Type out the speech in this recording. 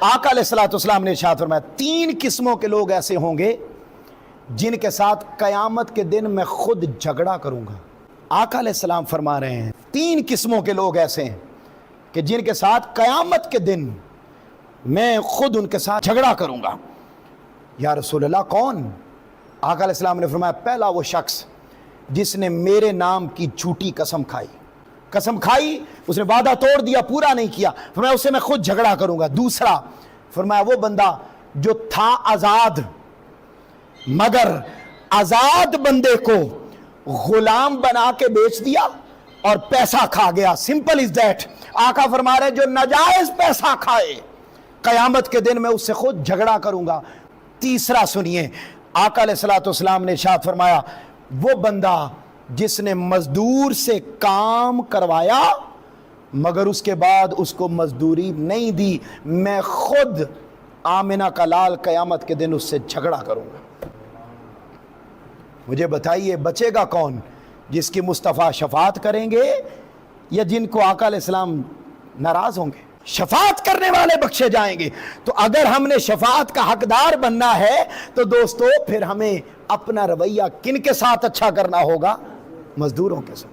آقا علیہ الصلوۃ والسلام نے ارشاد فرمایا 3 قسموں کے لوگ ایسے ہوں گے جن کے ساتھ قیامت کے دن میں خود جھگڑا کروں گا۔ آقا علیہ السلام فرما رہے ہیں 3 قسموں کے لوگ ایسے ہیں کہ جن کے ساتھ قیامت کے دن میں خود ان کے ساتھ جھگڑا کروں گا۔ یا رسول اللہ کون؟ آقا علیہ السلام نے فرمایا پہلا وہ شخص جس نے میرے نام کی جھوٹی قسم کھائی، اس نے وعدہ توڑ دیا، پورا نہیں کیا، فرمایا اسے میں خود جھگڑا کروں گا۔ دوسرا فرمایا وہ بندہ جو تھا آزاد مگر آزاد بندے کو غلام بنا کے بیچ دیا اور پیسہ کھا گیا، سمپل از دیٹ۔ آقا فرما رہے جو ناجائز پیسہ کھائے قیامت کے دن میں اس سے خود جھگڑا کروں گا۔ تیسرا سنیے، آقا علیہ الصلوۃ والسلام نے ارشاد فرمایا وہ بندہ جس نے مزدور سے کام کروایا مگر اس کے بعد اس کو مزدوری نہیں دی، میں خود آمنہ کا لال قیامت کے دن اس سے جھگڑا کروں گا۔ مجھے بتائیے بچے گا کون؟ جس کی مصطفیٰ شفاعت کریں گے یا جن کو آقا علیہ السلام ناراض ہوں گے؟ شفاعت کرنے والے بخشے جائیں گے۔ تو اگر ہم نے شفاعت کا حقدار بننا ہے تو دوستو پھر ہمیں اپنا رویہ کن کے ساتھ اچھا کرنا ہوگا؟ مزدوروں کے ساتھ۔